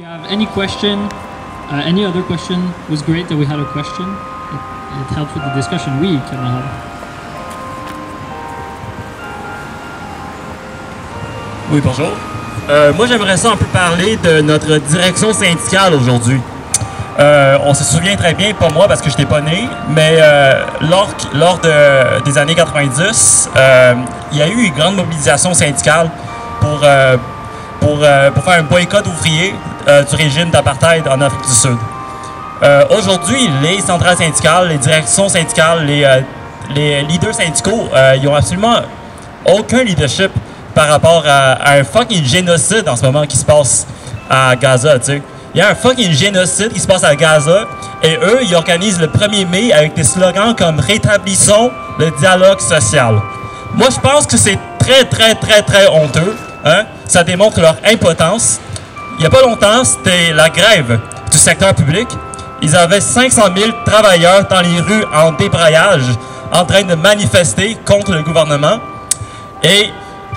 have any question, any other question was great that we had a question. It helps with the discussion. Oui, camarade. Oui, bonjour. Moi, j'aimerais ça un peu parler de notre direction syndicale aujourd'hui. On se souvient très bien, pas moi parce que je n'étais pas né, mais lors des années 90, il y a eu une grande mobilisation syndicale pour faire un boycott ouvrier du régime d'apartheid en Afrique du Sud. Aujourd'hui, les centrales syndicales, les directions syndicales, les leaders syndicaux, ils n'ont absolument aucun leadership par rapport à un fucking génocide en ce moment qui se passe à Gaza, tu sais. Il y a un fucking génocide qui se passe à Gaza et eux, ils organisent le 1er mai avec des slogans comme « Rétablissons le dialogue social ». Moi, je pense que c'est très honteux. Hein? Ça démontre leur impotence. Il n'y a pas longtemps, c'était la grève du secteur public. Ils avaient 500 000 travailleurs dans les rues en débrayage en train de manifester contre le gouvernement. Et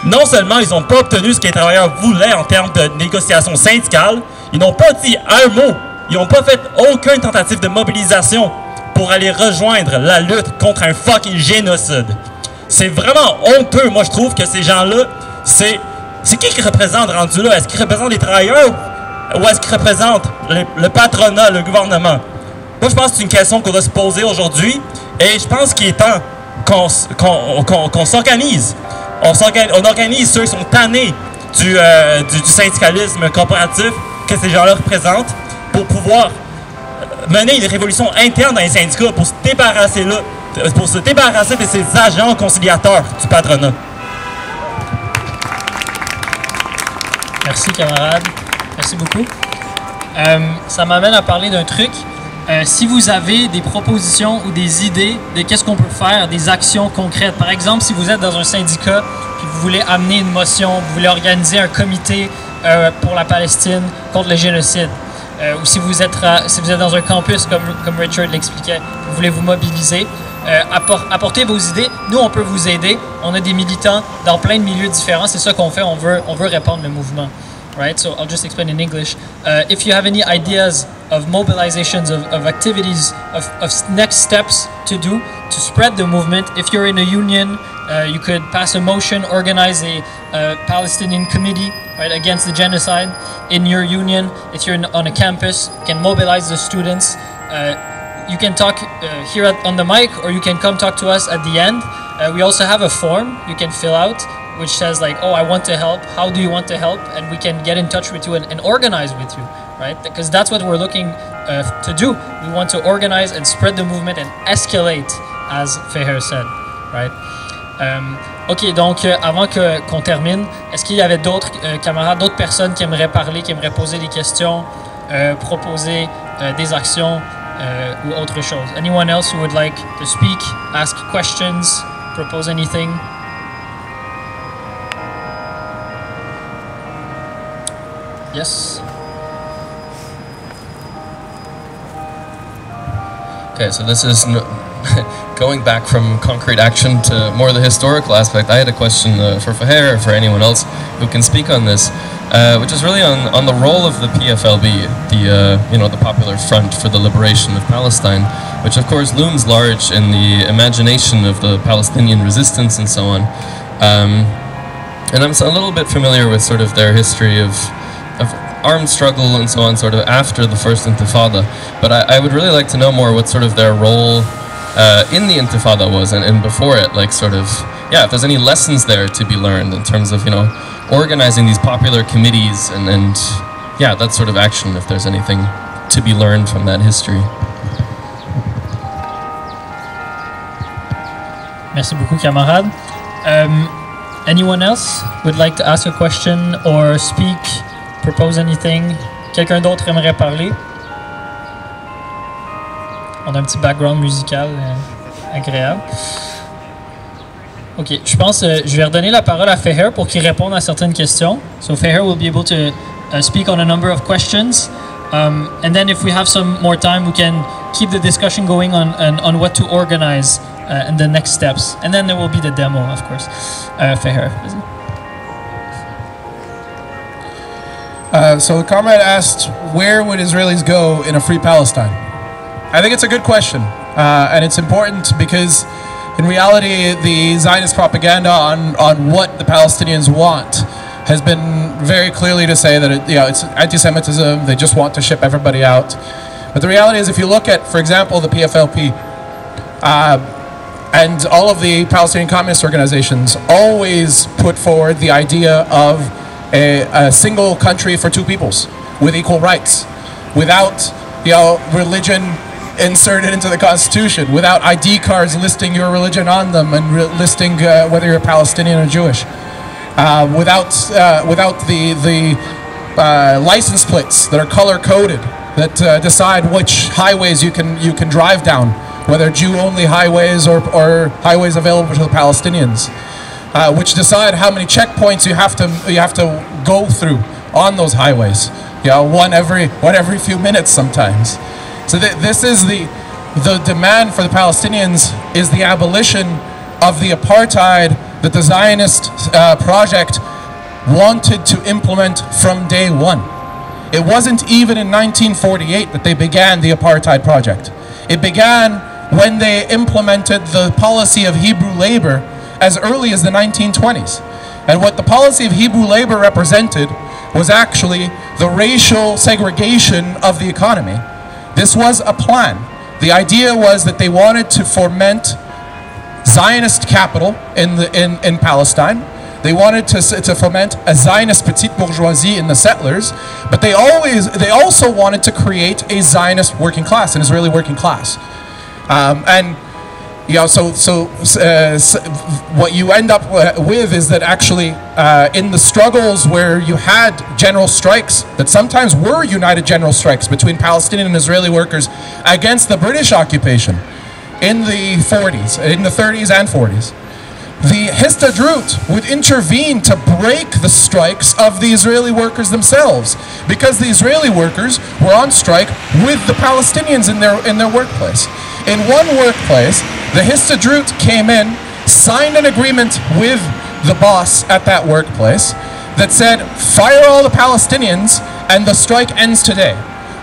non seulement ils n'ont pas obtenu ce que les travailleurs voulaient en termes de négociations syndicales, ils n'ont pas dit un mot. Ils n'ont pas fait aucune tentative de mobilisation pour aller rejoindre la lutte contre un fucking génocide. C'est vraiment honteux. Moi, je trouve que ces gens-là, c'est qui représente rendu là? Est-ce qu'ils représentent les travailleurs ou est-ce qu'ils représentent le patronat, le gouvernement? Moi, je pense que c'est une question qu'on doit se poser aujourd'hui et je pense qu'il est temps qu'on s'organise. On organise ceux qui sont tannés du syndicalisme corporatif que ces gens-là représentent pour pouvoir mener une révolution interne dans les syndicats pour se débarrasser de ces agents conciliateurs du patronat. Merci, camarade. Merci beaucoup. Ça m'amène à parler d'un truc. Si vous avez des propositions ou des idées de qu'est-ce qu'on peut faire, des actions concrètes. Par exemple, si vous êtes dans un syndicat puis vous voulez amener une motion, vous voulez organiser un comité pour la Palestine contre le génocide, ou si vous êtes dans un campus comme Richard l'expliquait, vous voulez vous mobiliser, apportez vos idées. Nous, on peut vous aider. On a des militants dans plein de milieux différents. C'est ça qu'on fait. On veut répandre le mouvement. Right? So I'll just explain in English. If you have any ideas of mobilizations, of activities, of next steps to do to spread the movement, if you're in a union, you could pass a motion, organize a Palestinian committee, right, against the genocide in your union. If you're on a campus, you can mobilize the students. You can talk here on the mic, or you can come talk to us at the end. We also have a form you can fill out, which says like, oh, I want to help. How do you want to help? And we can get in touch with you and organize with you, right? Because that's what we're looking to do. We want to organize and spread the movement and escalate, as Feher said, right? Ok, donc avant qu'on termine, est-ce qu'il y avait d'autres camarades, d'autres personnes qui aimeraient parler, qui aimeraient poser des questions, proposer des actions ou autre chose? Anyone else who would like to speak, ask questions, propose anything? Yes. Okay, so this is going back from concrete action to more the historical aspect. I had a question for Feher or for anyone else who can speak on this, which is really on the role of the PFLB, the Popular Front for the Liberation of Palestine, which of course looms large in the imagination of the Palestinian resistance and so on. And I'm a little bit familiar with sort of their history of armed struggle and so on, sort of after the first Intifada. But I would really like to know more what sort of their role in the Intifada was and before it, like sort of, yeah, if there's any lessons there to be learned in terms of, organizing these popular committees and yeah, that sort of action, if there's anything to be learned from that history. Merci beaucoup, camarade. Anyone else would like to ask a question or speak? Propose anything. Quelqu'un d'autre aimerait parler? On a un petit background musical agréable. Ok, je pense je vais redonner la parole à Feher pour qu'il réponde à certaines questions. So Feher will be able to speak on a number of questions. And then if we have some more time, we can keep the discussion going on what to organize and the next steps. And then there will be the demo, of course. Feher. So the comrade asked, where would Israelis go in a free Palestine? I think it's a good question, and it's important because in reality the Zionist propaganda on what the Palestinians want has been very clearly to say that it's anti-Semitism, they just want to ship everybody out. But the reality is, if you look at, for example, the PFLP and all of the Palestinian communist organizations always put forward the idea of a single country for two peoples with equal rights, without religion inserted into the Constitution, without ID cards listing your religion on them and listing whether you're Palestinian or Jewish, without the license plates that are color coded that decide which highways you can drive down, whether Jew-only highways or highways available to the Palestinians, which decide how many checkpoints you have to go through on those highways. One every few minutes sometimes. So this is the demand for the Palestinians is the abolition of the apartheid that the Zionist project wanted to implement from day one. It wasn't even in 1948 that they began the apartheid project. It began when they implemented the policy of Hebrew labor as early as the 1920s. And what the policy of Hebrew labor represented was actually the racial segregation of the economy. This was a plan. The idea was that they wanted to foment Zionist capital in Palestine. They wanted to foment a Zionist petite bourgeoisie in the settlers, but they also wanted to create a Zionist working class, an Israeli working class. So what you end up with is that actually in the struggles where you had general strikes that sometimes were united general strikes between Palestinian and Israeli workers against the British occupation in the 30s and 40s, the Histadrut would intervene to break the strikes of the Israeli workers themselves, because the Israeli workers were on strike with the Palestinians in their workplace. In one workplace, the Histadrut came in, signed an agreement with the boss at that workplace that said, fire all the Palestinians and the strike ends today.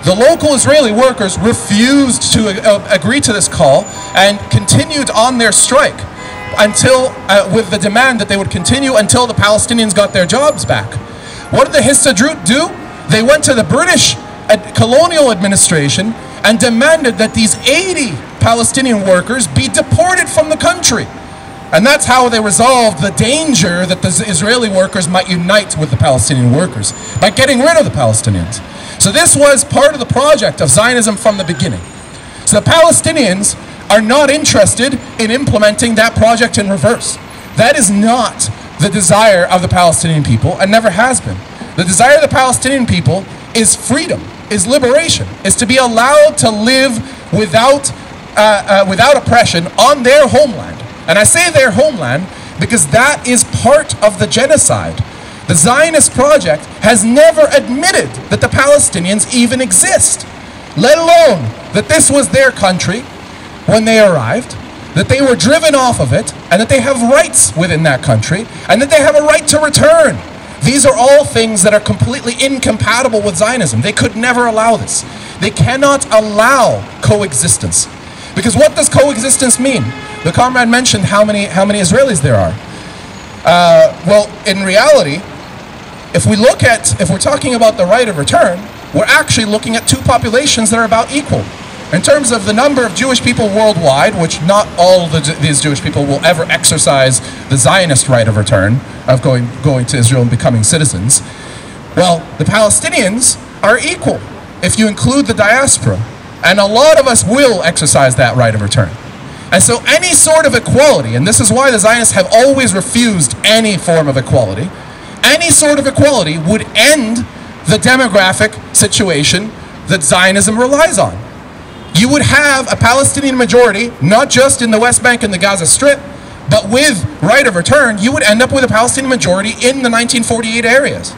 The local Israeli workers refused to agree to this call and continued on their strike until, with the demand that they would continue until the Palestinians got their jobs back. What did the Histadrut do? They went to the British colonial administration and demanded that these 80 Palestinian workers be deported from the country. And that's how they resolved the danger that the Israeli workers might unite with the Palestinian workers, by getting rid of the Palestinians. So this was part of the project of Zionism from the beginning. So the Palestinians are not interested in implementing that project in reverse. That is not the desire of the Palestinian people, and never has been. The desire of the Palestinian people is freedom, is liberation, is to be allowed to live without oppression on their homeland. And I say their homeland because that is part of the genocide. The Zionist project has never admitted that the Palestinians even exist, let alone that this was their country when they arrived, that they were driven off of it, and that they have rights within that country, and that they have a right to return. These are all things that are completely incompatible with Zionism. They could never allow this. They cannot allow coexistence. Because what does coexistence mean? The comrade mentioned how many Israelis there are. Well, in reality, if we're talking about the right of return, we're actually looking at two populations that are about equal. In terms of the number of Jewish people worldwide, which not all of these Jewish people will ever exercise the Zionist right of return, of going to Israel and becoming citizens, well, the Palestinians are equal if you include the diaspora. And a lot of us will exercise that right of return. And so any sort of equality, and this is why the Zionists have always refused any form of equality, any sort of equality would end the demographic situation that Zionism relies on. You would have a Palestinian majority, not just in the West Bank and the Gaza Strip, but with right of return, you would end up with a Palestinian majority in the 1948 areas.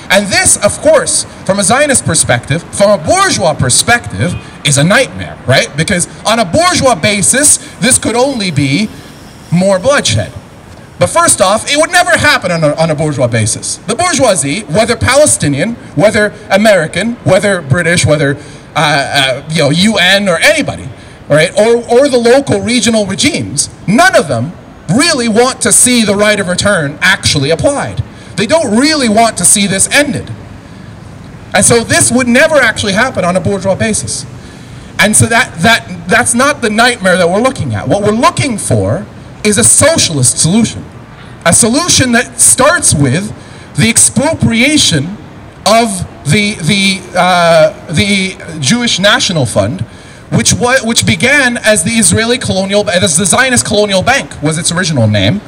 And this, of course, from a Zionist perspective, from a bourgeois perspective, is a nightmare, right? Because on a bourgeois basis, this could only be more bloodshed. But first off, it would never happen on a bourgeois basis. The bourgeoisie, whether Palestinian, whether American, whether British, whether UN or anybody, right, or the local regional regimes, none of them really want to see the right of return actually applied. They don't really want to see this ended. And so this would never actually happen on a bourgeois basis. And so that's not the nightmare that we're looking at. What we're looking for is a socialist solution. A solution that starts with the expropriation of the Jewish National Fund, which began as the the Zionist Colonial Bank was its original name,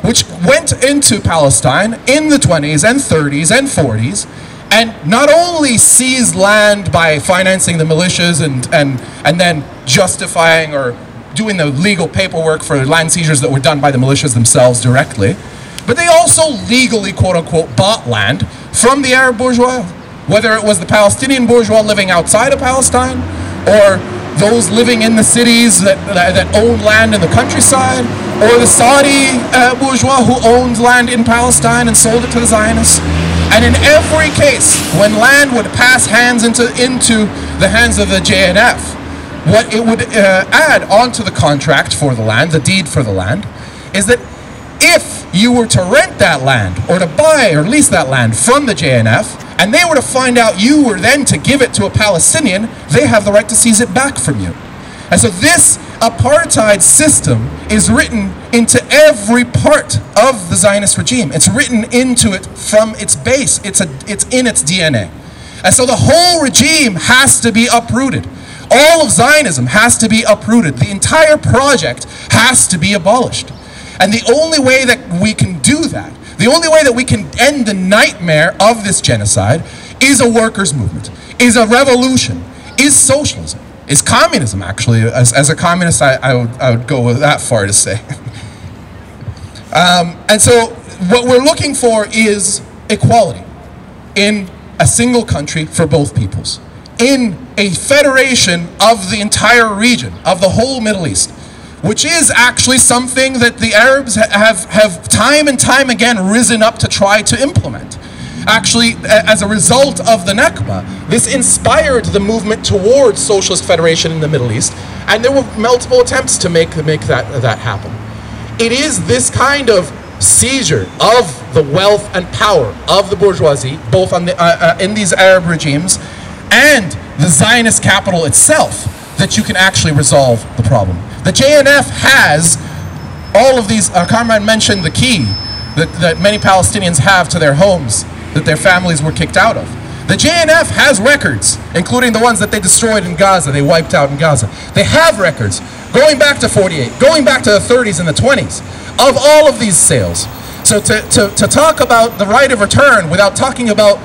which went into Palestine in the 20s and 30s and 40s, and not only seized land by financing the militias and then justifying or doing the legal paperwork for land seizures that were done by the militias themselves directly, but they also legally, quote-unquote, bought land from the Arab bourgeois, whether it was the Palestinian bourgeois living outside of Palestine, or those living in the cities that owned land in the countryside, or the Saudi bourgeois who owned land in Palestine and sold it to the Zionists. And in every case, when land would pass hands into the hands of the JNF, what it would add onto the contract for the land, the deed for the land, is that if you were to rent that land or to buy or lease that land from the JNF, and they were to find out you were then to give it to a Palestinian, they have the right to seize it back from you. And so this apartheid system is written into every part of the Zionist regime. It's written into it from its base. It's in its DNA. And so the whole regime has to be uprooted. All of Zionism has to be uprooted. The entire project has to be abolished. And the only way that we can do that, the only way that we can end the nightmare of this genocide, is a workers' movement, is a revolution, is socialism, is communism, actually. As a communist, I would go that far to say. And so what we're looking for is equality in a single country for both peoples, in a federation of the entire region, of the whole Middle East, which is actually something that the Arabs have time and time again risen up to try to implement. Actually, as a result of the Nakba, this inspired the movement towards socialist federation in the Middle East, and there were multiple attempts to make that happen. It is this kind of seizure of the wealth and power of the bourgeoisie, both on in these Arab regimes, and the Zionist capital itself, that you can actually resolve the problem. The JNF has all of these. Carmine mentioned the key that many Palestinians have to their homes that their families were kicked out of. The JNF has records, including the ones that they destroyed in Gaza, they wiped out in Gaza. They have records going back to 48, going back to the 30s and the 20s, of all of these sales. So to talk about the right of return without talking about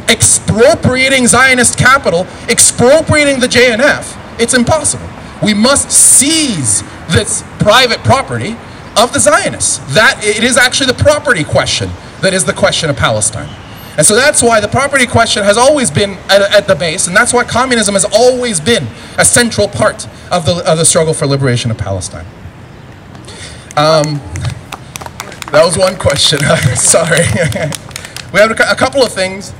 expropriating Zionist capital, expropriating the JNF, it's impossible. We must seize this private property of the Zionists. That it is actually the property question that is the question of Palestine. And so that's why the property question has always been at the base, and that's why communism has always been a central part of the struggle for liberation of Palestine. That was one question. Sorry. We have a couple of things.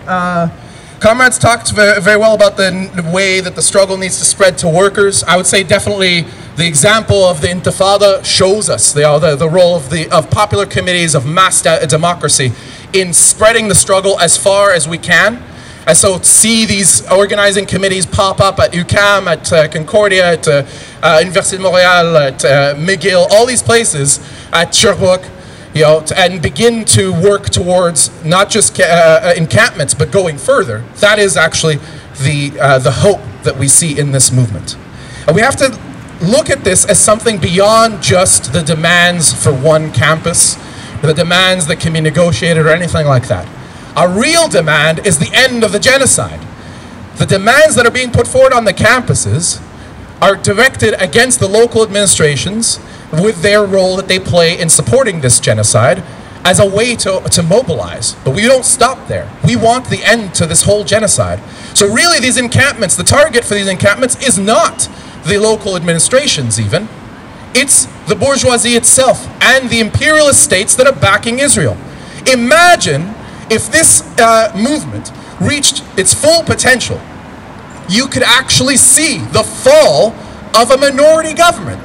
Comrades talked very well about the way that the struggle needs to spread to workers. I would say definitely the example of the Intifada shows us the role of popular committees, of mass democracy, in spreading the struggle as far as we can. And so see these organizing committees pop up at UQAM, at Concordia, at Université de Montréal, at McGill, all these places, at Sherbrooke, and begin to work towards not just encampments, but going further. That is actually the hope that we see in this movement. And we have to look at this as something beyond just the demands for one campus, the demands that can be negotiated or anything like that. Our real demand is the end of the genocide. The demands that are being put forward on the campuses are directed against the local administrations with their role that they play in supporting this genocide as a way to mobilize. But we don't stop there. We want the end to this whole genocide. So really these encampments, the target for these encampments is not the local administrations even. It's the bourgeoisie itself and the imperialist states that are backing Israel. Imagine if this movement reached its full potential. You could actually see the fall of a minority government.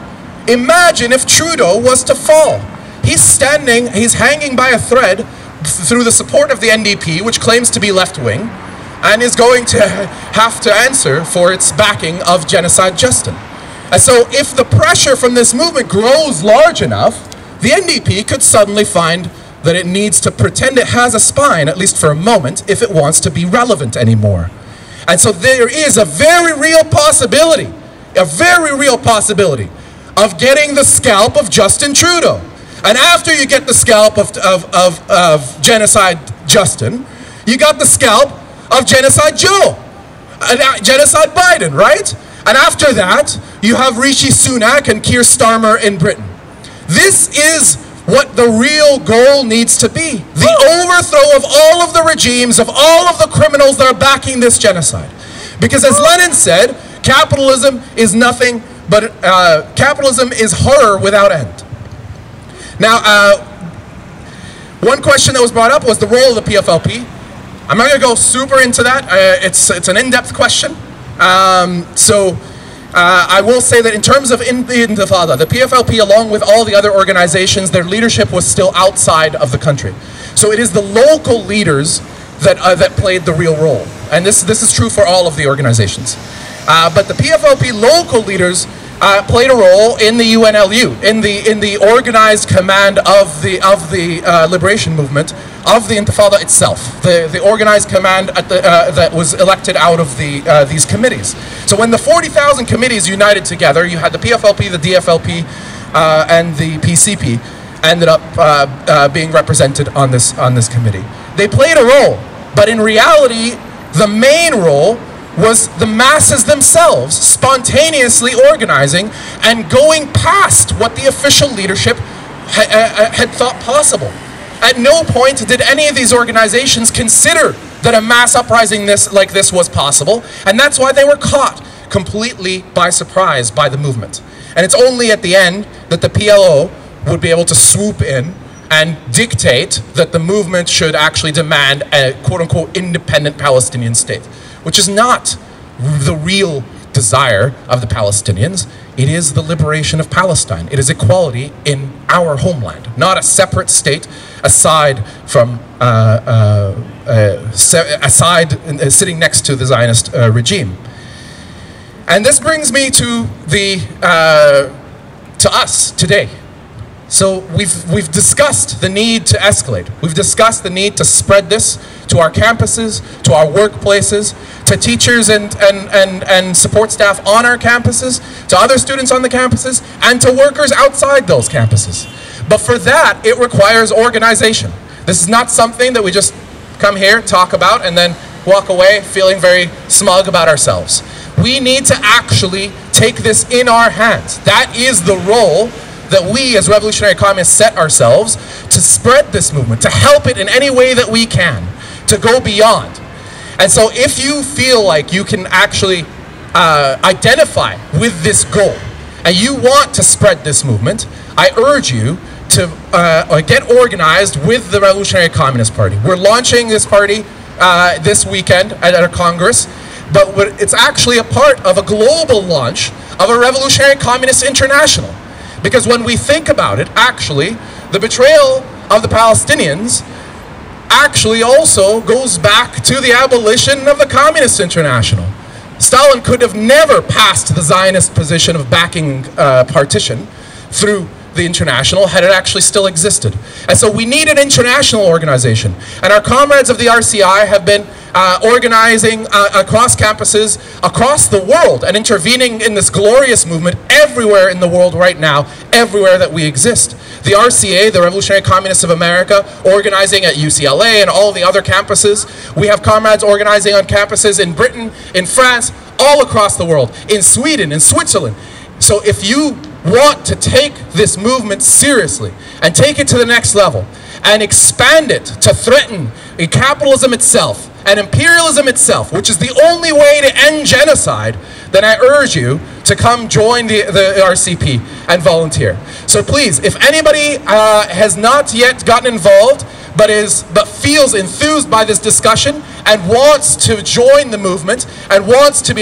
Imagine if Trudeau was to fall. He's hanging by a thread through the support of the NDP, which claims to be left-wing, and is going to have to answer for its backing of Genocide Justin. And so if the pressure from this movement grows large enough, the NDP could suddenly find that it needs to pretend it has a spine, at least for a moment, if it wants to be relevant anymore. And so there is a very real possibility of getting the scalp of Justin Trudeau. And after you get the scalp of Genocide Justin, you got the scalp of Genocide Joe, Genocide Biden, right? And after that, you have Rishi Sunak and Keir Starmer in Britain. This is what the real goal needs to be. The overthrow of all of the regimes, of all of the criminals that are backing this genocide. Because as Lenin said, capitalism is nothing but, capitalism is horror without end. Now, one question that was brought up was the role of the PFLP. I'm not going to go super into that. It's an in-depth question. I will say that in terms of the Intifada, the PFLP, along with all the other organizations, their leadership was still outside of the country. So it is the local leaders that played the real role. And this is true for all of the organizations. But the PFLP local leaders played a role in the UNLU, in the organized command of the liberation movement, of the Intifada itself, the organized command that was elected out of these committees. So when the 40,000 committees united together, you had the PFLP, the DFLP, and the PCP ended up being represented on this committee. They played a role, but in reality, the main role was the masses themselves spontaneously organizing and going past what the official leadership had thought possible. At no point did any of these organizations consider that a mass uprising like this was possible, and that's why they were caught completely by surprise by the movement. And it's only at the end that the PLO would be able to swoop in and dictate that the movement should actually demand a quote-unquote independent Palestinian state, which is not the real desire of the Palestinians. It is the liberation of Palestine. It is equality in our homeland, not a separate state aside from sitting next to the Zionist regime. And this brings me to us today. So we've discussed the need to escalate. We've discussed the need to spread this to our campuses, to our workplaces, to teachers and support staff on our campuses, to other students on the campuses, and to workers outside those campuses. But for that, it requires organization. This is not something that we just come here, talk about, and then walk away feeling very smug about ourselves. We need to actually take this in our hands. That is the role that we as revolutionary communists set ourselves, to spread this movement, to help it in any way that we can, to go beyond. And so if you feel like you can actually identify with this goal, and you want to spread this movement, I urge you to get organized with the Revolutionary Communist Party. We're launching this party this weekend at our Congress, but it's actually a part of a global launch of a Revolutionary Communist International. Because when we think about it, actually, the betrayal of the Palestinians actually also goes back to the abolition of the Communist International. Stalin could have never passed the Zionist position of backing partition through the International had it actually still existed. And so we need an international organization. And our comrades of the RCI have been organizing across campuses, across the world, and intervening in this glorious movement everywhere in the world right now, everywhere that we exist. The RCA, the Revolutionary Communists of America, organizing at UCLA and all the other campuses. We have comrades organizing on campuses in Britain, in France, all across the world, in Sweden, in Switzerland. So if you want to take this movement seriously and take it to the next level and expand it to threaten capitalism itself and imperialism itself, which is the only way to end genocide, then I urge you to come join the RCP and volunteer. So please, if anybody has not yet gotten involved, but feels enthused by this discussion and wants to join the movement and wants to be